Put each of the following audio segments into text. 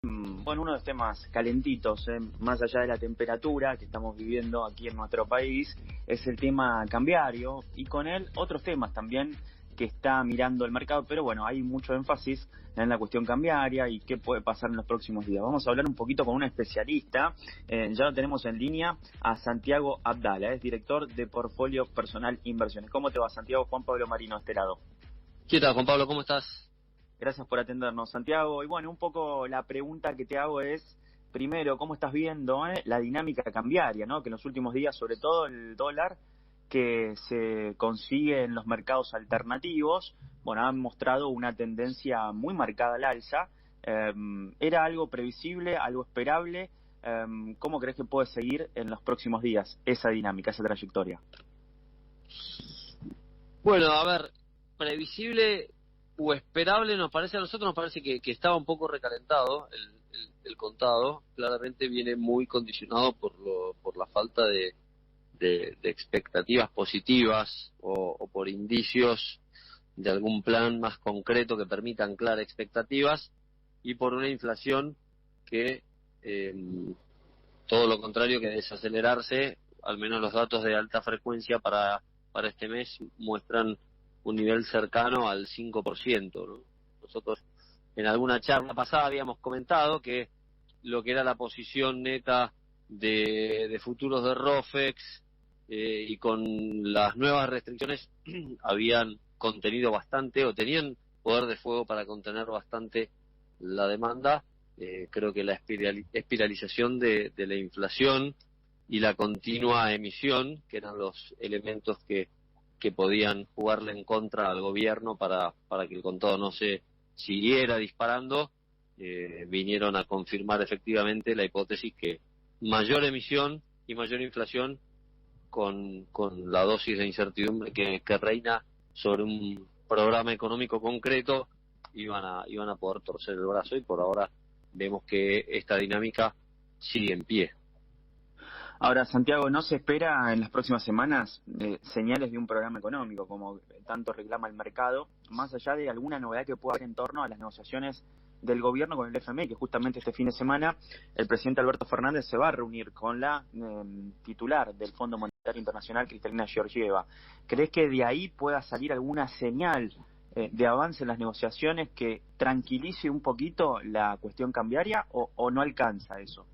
Bueno, uno de los temas calentitos, más allá de la temperatura que estamos viviendo aquí en nuestro país, es el tema cambiario y con él otros temas también que está mirando el mercado, pero bueno, hay mucho énfasis en la cuestión cambiaria y qué puede pasar en los próximos días. Vamos a hablar un poquito con un especialista, ya lo tenemos en línea, a Santiago Abdala, es director de Portfolio Personal Inversiones. ¿Cómo te va, Santiago? Juan Pablo Marino, este lado. ¿Qué tal, Juan Pablo? ¿Cómo estás? Gracias por atendernos, Santiago. Y bueno, un poco la pregunta que te hago es, primero, ¿cómo estás viendo la dinámica cambiaria, ¿no? Que en los últimos días, sobre todo el dólar, que se consigue en los mercados alternativos, bueno, han mostrado una tendencia muy marcada al alza. ¿Era algo previsible, algo esperable? ¿Cómo crees que puede seguir en los próximos días esa dinámica, esa trayectoria? Bueno, a ver, previsible o esperable a nosotros nos parece que estaba un poco recalentado el contado. Claramente viene muy condicionado por la falta de expectativas positivas o por indicios de algún plan más concreto que permita anclar expectativas, y por una inflación que todo lo contrario que desacelerarse. Al menos los datos de alta frecuencia para este mes muestran un nivel cercano al 5%, ¿no? Nosotros en alguna charla pasada habíamos comentado que lo que era la posición neta de futuros de ROFEX y con las nuevas restricciones habían contenido bastante, o tenían poder de fuego para contener bastante la demanda. Creo que la espiralización de la inflación y la continua emisión, que eran los elementos que podían jugarle en contra al gobierno para que el contado no se siguiera disparando, vinieron a confirmar efectivamente la hipótesis que mayor emisión y mayor inflación con la dosis de incertidumbre que reina sobre un programa económico concreto iban a poder torcer el brazo, y por ahora vemos que esta dinámica sigue en pie. Ahora, Santiago, ¿no se espera en las próximas semanas señales de un programa económico, como tanto reclama el mercado, más allá de alguna novedad que pueda haber en torno a las negociaciones del gobierno con el FMI, que justamente este fin de semana el presidente Alberto Fernández se va a reunir con la titular del Fondo Monetario Internacional, Kristalina Georgieva? ¿Crees que de ahí pueda salir alguna señal de avance en las negociaciones que tranquilice un poquito la cuestión cambiaria, o no alcanza eso?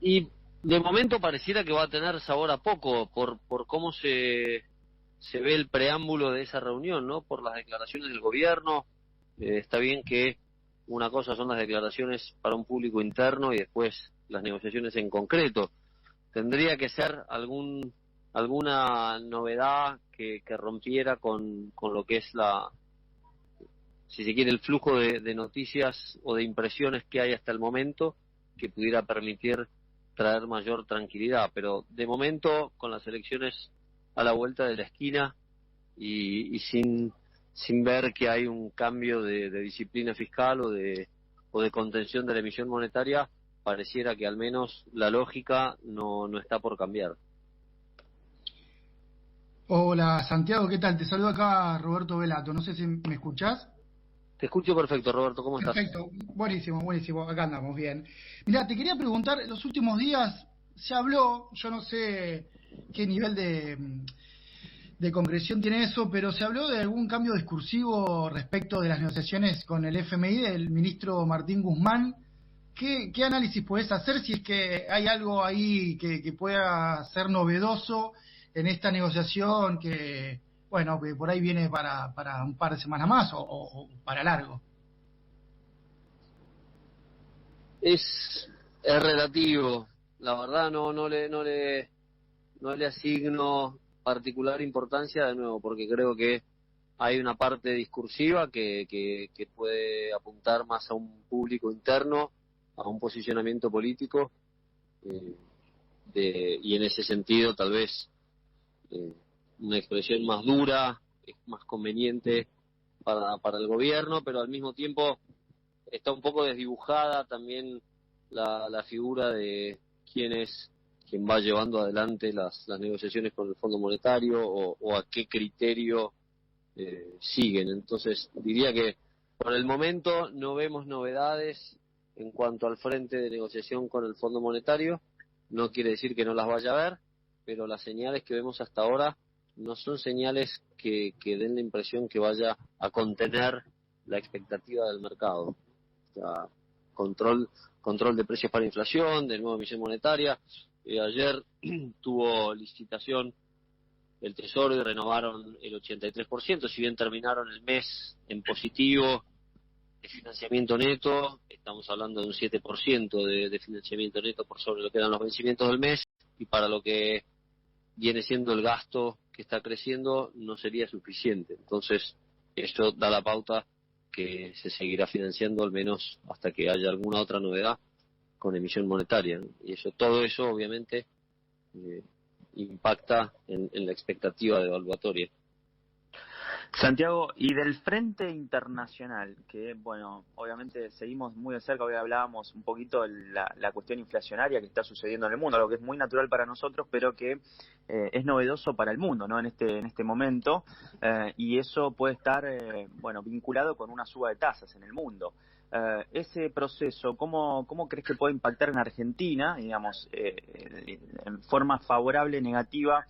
Y de momento pareciera que va a tener sabor a poco por cómo se ve el preámbulo de esa reunión, ¿no? Por las declaraciones del gobierno. Está bien que una cosa son las declaraciones para un público interno y después las negociaciones en concreto. Tendría que ser alguna novedad que rompiera con lo que es si se quiere, el flujo de noticias o de impresiones que hay hasta el momento, que pudiera permitir traer mayor tranquilidad. Pero de momento, con las elecciones a la vuelta de la esquina y sin ver que hay un cambio de disciplina fiscal o de contención de la emisión monetaria, pareciera que al menos la lógica no está por cambiar. Hola Santiago, ¿qué tal? Te saludo acá Roberto Velato, no sé si me escuchás. Te escucho perfecto, Roberto, ¿cómo estás? Perfecto, buenísimo, acá andamos bien. Mirá, te quería preguntar, en los últimos días se habló, yo no sé qué nivel de concreción tiene eso, pero se habló de algún cambio discursivo respecto de las negociaciones con el FMI del ministro Martín Guzmán. ¿Qué análisis podés hacer si es que hay algo ahí que pueda ser novedoso en esta negociación que, bueno, que por ahí viene para un par de semanas más o para largo? Es relativo, la verdad no le asigno particular importancia, de nuevo, porque creo que hay una parte discursiva que puede apuntar más a un público interno, a un posicionamiento político, y en ese sentido tal vez una expresión más dura es más conveniente para el gobierno, pero al mismo tiempo está un poco desdibujada también la figura de quien va llevando adelante las negociaciones con el Fondo Monetario o a qué criterio siguen. Entonces diría que Por el momento no vemos novedades en cuanto al frente de negociación con el Fondo Monetario. No quiere decir que no las vaya a ver, pero las señales que vemos hasta ahora no son señales que den la impresión que vaya a contener la expectativa del mercado. O sea, control de precios para inflación, de nuevo emisión monetaria. Ayer tuvo licitación el Tesoro y renovaron el 83%, si bien terminaron el mes en positivo de financiamiento neto, estamos hablando de un 7% de financiamiento neto por sobre lo que eran los vencimientos del mes, y para lo que viene siendo el gasto que está creciendo no sería suficiente. Entonces, esto da la pauta que se seguirá financiando al menos hasta que haya alguna otra novedad con emisión monetaria, ¿no? Y todo eso obviamente impacta en la expectativa devaluatoria. Santiago, y del frente internacional, que bueno, obviamente seguimos muy de cerca, hoy hablábamos un poquito de la cuestión inflacionaria que está sucediendo en el mundo, algo que es muy natural para nosotros, pero que es novedoso para el mundo, ¿no? En este momento, y eso puede estar vinculado con una suba de tasas en el mundo. Ese proceso, ¿cómo crees que puede impactar en Argentina, digamos, en forma favorable, negativa?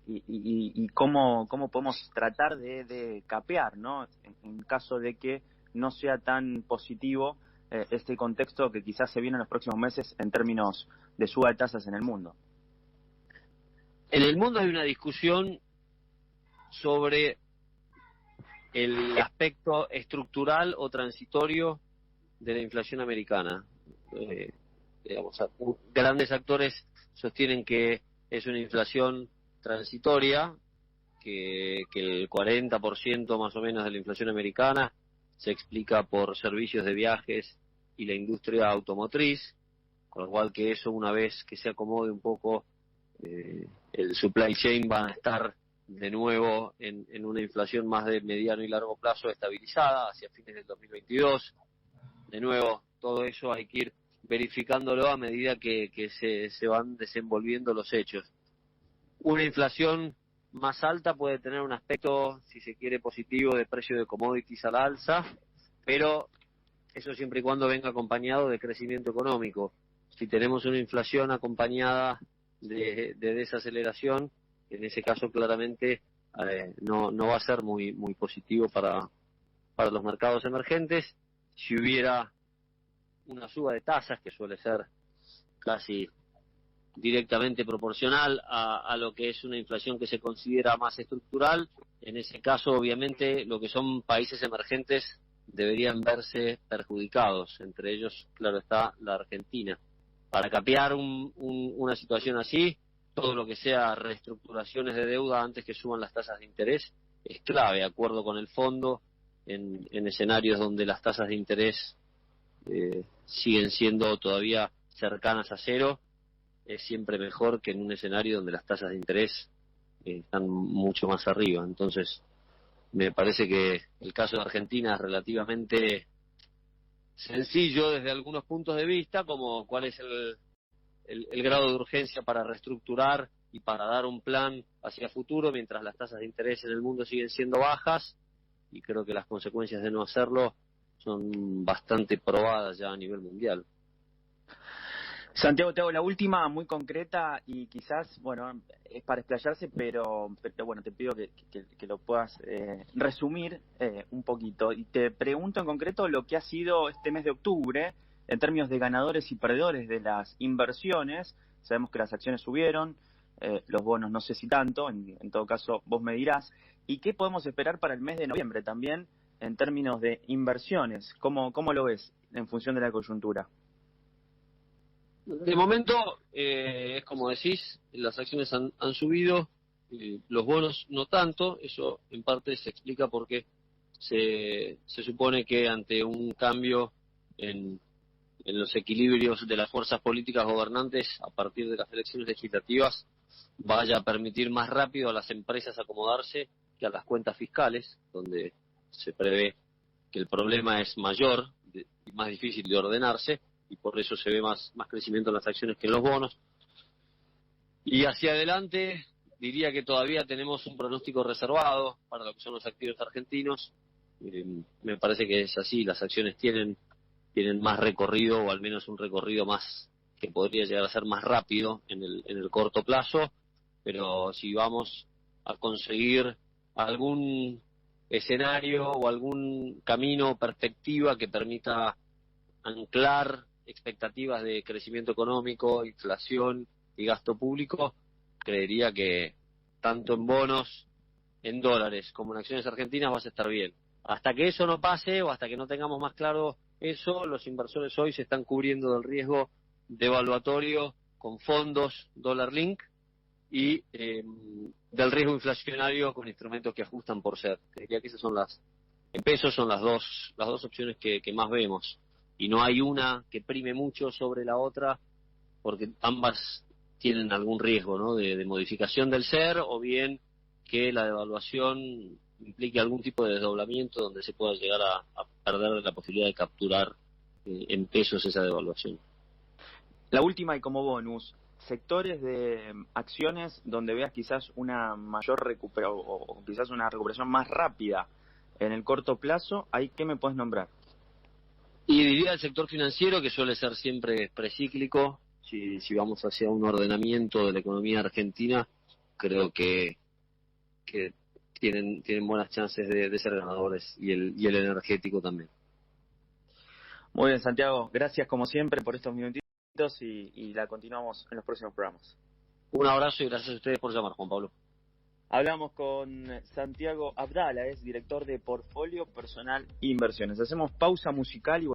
Y cómo podemos tratar de capear, ¿no? En caso de que no sea tan positivo este contexto que quizás se viene en los próximos meses en términos de suba de tasas en el mundo. En el mundo hay una discusión sobre el aspecto estructural o transitorio de la inflación americana. Grandes actores sostienen que es una inflación transitoria, que el 40% más o menos de la inflación americana se explica por servicios de viajes y la industria automotriz, con lo cual que eso, una vez que se acomode un poco el supply chain, va a estar de nuevo en una inflación más de mediano y largo plazo estabilizada hacia fines del 2022. De nuevo, todo eso hay que ir verificándolo a medida que se van desenvolviendo los hechos. Una inflación más alta puede tener un aspecto, si se quiere, positivo de precio de commodities a la alza, pero eso siempre y cuando venga acompañado de crecimiento económico. Si tenemos una inflación acompañada de desaceleración, en ese caso claramente no va a ser muy positivo para los mercados emergentes. Si hubiera una suba de tasas, que suele ser casi directamente proporcional a lo que es una inflación que se considera más estructural, en ese caso obviamente lo que son países emergentes deberían verse perjudicados, entre ellos, claro está, la Argentina. Para capear una situación así, todo lo que sea reestructuraciones de deuda antes que suban las tasas de interés es clave, de acuerdo con el fondo, en escenarios donde las tasas de interés siguen siendo todavía cercanas a cero. Es siempre mejor que en un escenario donde las tasas de interés están mucho más arriba. Entonces, me parece que el caso de Argentina es relativamente sencillo desde algunos puntos de vista, como cuál es el grado de urgencia para reestructurar y para dar un plan hacia futuro, mientras las tasas de interés en el mundo siguen siendo bajas, y creo que las consecuencias de no hacerlo son bastante probadas ya a nivel mundial. Santiago, te hago la última, muy concreta, y quizás, es para explayarse, pero te pido que lo puedas resumir un poquito. Y te pregunto en concreto lo que ha sido este mes de octubre, en términos de ganadores y perdedores de las inversiones. Sabemos que las acciones subieron, los bonos no sé si tanto, en todo caso vos me dirás. ¿Y qué podemos esperar para el mes de noviembre también, en términos de inversiones? ¿Cómo lo ves en función de la coyuntura? De momento, es como decís, las acciones han subido, los bonos no tanto. Eso en parte se explica porque se supone que ante un cambio en los equilibrios de las fuerzas políticas gobernantes a partir de las elecciones legislativas vaya a permitir más rápido a las empresas acomodarse que a las cuentas fiscales, donde se prevé que el problema es mayor y más difícil de ordenarse, y por eso se ve más crecimiento en las acciones que en los bonos. Y hacia adelante diría que todavía tenemos un pronóstico reservado para lo que son los activos argentinos. Me parece que es así, las acciones tienen más recorrido, o al menos un recorrido más que podría llegar a ser más rápido en el corto plazo, pero si vamos a conseguir algún escenario o algún camino o perspectiva que permita anclar expectativas de crecimiento económico, inflación y gasto público, creería que tanto en bonos, en dólares, como en acciones argentinas vas a estar bien. Hasta que eso no pase o hasta que no tengamos más claro eso, los inversores hoy se están cubriendo del riesgo devaluatorio con fondos dólar link y del riesgo inflacionario con instrumentos que ajustan por ser. Diría que esas son en pesos son las dos opciones que más vemos, y no hay una que prime mucho sobre la otra, porque ambas tienen algún riesgo, ¿no?, de modificación del ser, o bien que la devaluación implique algún tipo de desdoblamiento donde se pueda llegar a perder la posibilidad de capturar en pesos esa devaluación. La última, y como bonus, sectores de acciones donde veas quizás una mayor recuperación o quizás una recuperación más rápida en el corto plazo, ¿ahí qué me puedes nombrar? Y diría el sector financiero, que suele ser siempre precíclico. Si vamos hacia un ordenamiento de la economía argentina, creo que tienen buenas chances de ser ganadores, y el energético también. Muy bien, Santiago, gracias como siempre por estos minutitos y la continuamos en los próximos programas. Un abrazo y gracias a ustedes por llamar, Juan Pablo. Hablamos con Santiago Abdala, es director de Portfolio Personal Inversiones. Hacemos pausa musical y